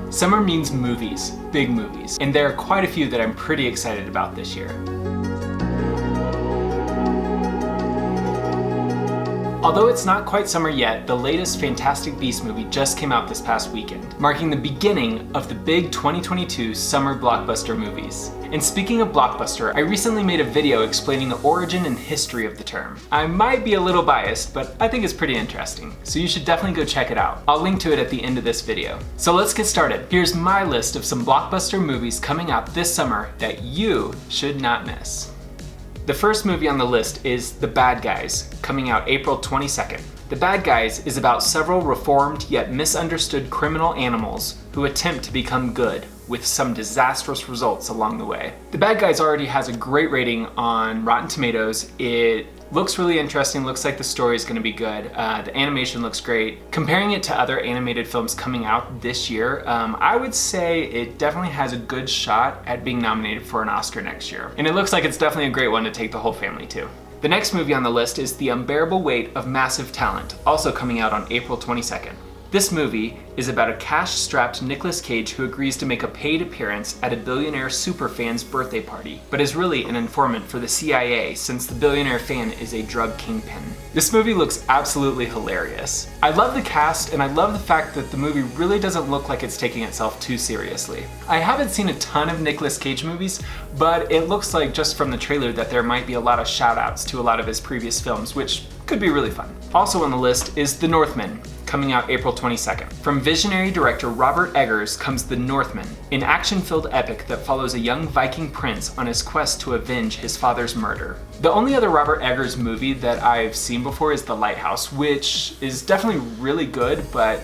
Summer means movies, big movies, and there are quite a few that I'm pretty excited about this year. Although it's not quite summer yet, the latest Fantastic Beasts movie just came out this past weekend, marking the beginning of the big 2022 summer blockbuster movies. And speaking of blockbuster, I recently made a video explaining the origin and history of the term. I might be a little biased, but I think it's pretty interesting, so you should definitely go check it out. I'll link to it at the end of this video. So let's get started. Here's my list of some blockbuster movies coming out this summer that you should not miss. The first movie on the list is The Bad Guys, coming out April 22nd. The Bad Guys is about several reformed yet misunderstood criminal animals who attempt to become good, with some disastrous results along the way. The Bad Guys already has a great rating on Rotten Tomatoes. It looks really interesting, looks like the story is going to be good. The animation looks great. Comparing it to other animated films coming out this year, I would say it definitely has a good shot at being nominated for an Oscar next year. And it looks like it's definitely a great one to take the whole family to. The next movie on the list is The Unbearable Weight of Massive Talent, also coming out on April 22nd. This movie is about a cash-strapped Nicolas Cage who agrees to make a paid appearance at a billionaire superfan's birthday party, but is really an informant for the CIA since the billionaire fan is a drug kingpin. This movie looks absolutely hilarious. I love the cast, and I love the fact that the movie really doesn't look like it's taking itself too seriously. I haven't seen a ton of Nicolas Cage movies, but it looks like just from the trailer that there might be a lot of shout-outs to a lot of his previous films, which could be really fun. Also on the list is The Northmen, coming out April 22nd. From visionary director Robert Eggers comes The Northmen, an action-filled epic that follows a young Viking prince on his quest to avenge his father's murder. The only other Robert Eggers movie that I've seen before is The Lighthouse, which is definitely really good, but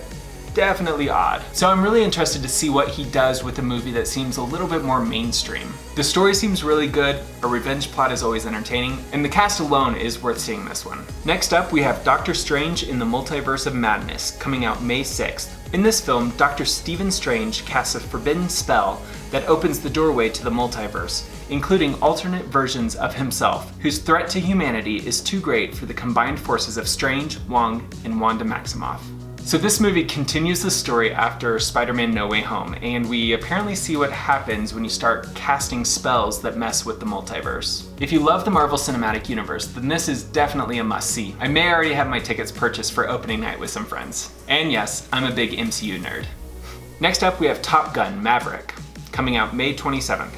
definitely odd. So I'm really interested to see what he does with a movie that seems a little bit more mainstream. The story seems really good, a revenge plot is always entertaining, and the cast alone is worth seeing this one. Next up, we have Doctor Strange in the Multiverse of Madness, coming out May 6th. In this film, Dr. Stephen Strange casts a forbidden spell that opens the doorway to the multiverse, including alternate versions of himself, whose threat to humanity is too great for the combined forces of Strange, Wong, and Wanda Maximoff. So this movie continues the story after Spider-Man No Way Home, and we apparently see what happens when you start casting spells that mess with the multiverse. If you love the Marvel Cinematic Universe, then this is definitely a must-see. I may already have my tickets purchased for opening night with some friends. And yes, I'm a big MCU nerd. Next up, we have Top Gun Maverick, coming out May 27th.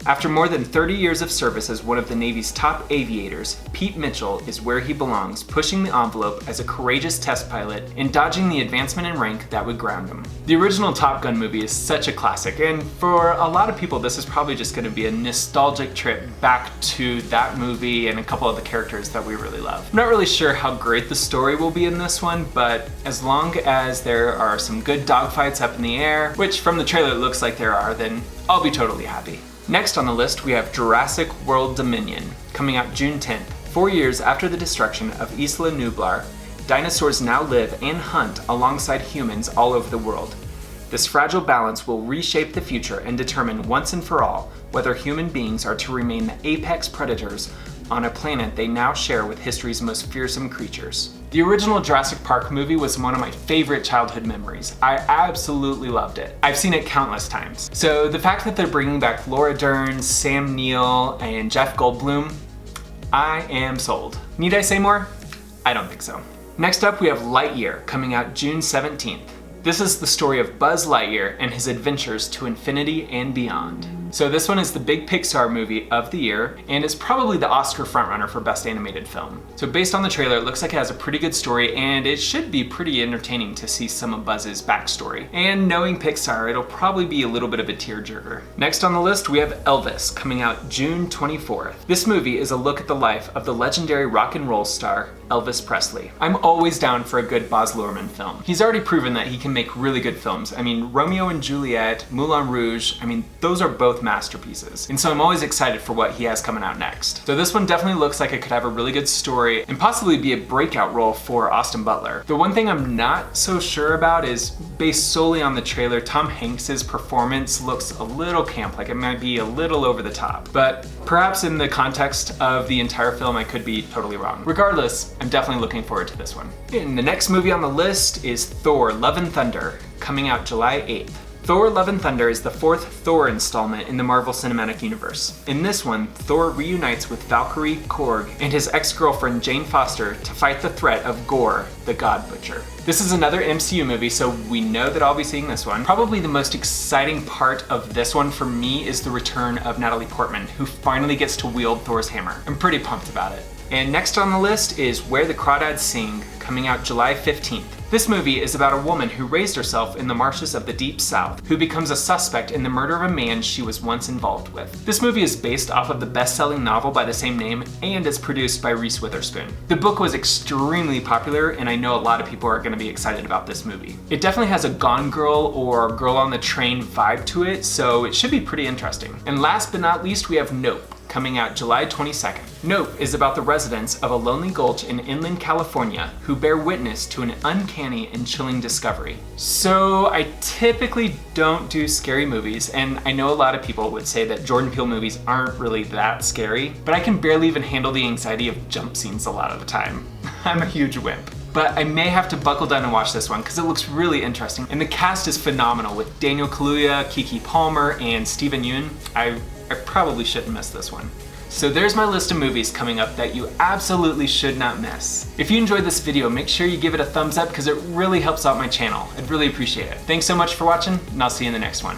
After more than 30 years of service as one of the Navy's top aviators, Pete Mitchell is where he belongs, pushing the envelope as a courageous test pilot and dodging the advancement in rank that would ground him. The original Top Gun movie is such a classic, and for a lot of people this is probably just going to be a nostalgic trip back to that movie and a couple of the characters that we really love. I'm not really sure how great the story will be in this one, but as long as there are some good dogfights up in the air, which from the trailer it looks like there are, then I'll be totally happy. Next on the list, we have Jurassic World Dominion, coming out June 10th. 4 years after the destruction of Isla Nublar, dinosaurs now live and hunt alongside humans all over the world. This fragile balance will reshape the future and determine once and for all whether human beings are to remain the apex predators on a planet they now share with history's most fearsome creatures. The original Jurassic Park movie was one of my favorite childhood memories. I absolutely loved it. I've seen it countless times. So the fact that they're bringing back Laura Dern, Sam Neill, and Jeff Goldblum, I am sold. Need I say more? I don't think so. Next up, we have Lightyear, coming out June 17th. This is the story of Buzz Lightyear and his adventures to infinity and beyond. So this one is the big Pixar movie of the year, and is probably the Oscar frontrunner for Best Animated Film. So based on the trailer, it looks like it has a pretty good story, and it should be pretty entertaining to see some of Buzz's backstory. And knowing Pixar, it'll probably be a little bit of a tearjerker. Next on the list, we have Elvis, coming out June 24th. This movie is a look at the life of the legendary rock and roll star, Elvis Presley. I'm always down for a good Baz Luhrmann film. He's already proven that he can make really good films. I mean, Romeo and Juliet, Moulin Rouge, I mean, those are both both masterpieces, and so I'm always excited for what he has coming out next. So this one definitely looks like it could have a really good story and possibly be a breakout role for Austin Butler. The one thing I'm not so sure about is, based solely on the trailer, Tom Hanks's performance looks a little camp, like it might be a little over the top. But perhaps in the context of the entire film, I could be totally wrong. Regardless, I'm definitely looking forward to this one. And the next movie on the list is Thor: Love and Thunder, coming out July 8th. Thor: Love and Thunder is the fourth Thor installment in the Marvel Cinematic Universe. In this one, Thor reunites with Valkyrie, Korg, and his ex-girlfriend Jane Foster to fight the threat of Gore, the God Butcher. This is another MCU movie, so we know that I'll be seeing this one. Probably the most exciting part of this one for me is the return of Natalie Portman, who finally gets to wield Thor's hammer. I'm pretty pumped about it. And next on the list is Where the Crawdads Sing, coming out July 15th. This movie is about a woman who raised herself in the marshes of the Deep South, who becomes a suspect in the murder of a man she was once involved with. This movie is based off of the best-selling novel by the same name and is produced by Reese Witherspoon. The book was extremely popular, and I know a lot of people are going to be excited about this movie. It definitely has a Gone Girl or Girl on the Train vibe to it, so it should be pretty interesting. And last but not least, we have Nope, coming out July 22nd. Nope is about the residents of a lonely gulch in inland California who bear witness to an uncanny and chilling discovery. So I typically don't do scary movies, and I know a lot of people would say that Jordan Peele movies aren't really that scary, but I can barely even handle the anxiety of jump scenes a lot of the time. I'm a huge wimp. But I may have to buckle down and watch this one because it looks really interesting, and the cast is phenomenal with Daniel Kaluuya, Keke Palmer, and Steven Yeun. I probably shouldn't miss this one. So there's my list of movies coming up that you absolutely should not miss. If you enjoyed this video, make sure you give it a thumbs up because it really helps out my channel. I'd really appreciate it. Thanks so much for watching, and I'll see you in the next one.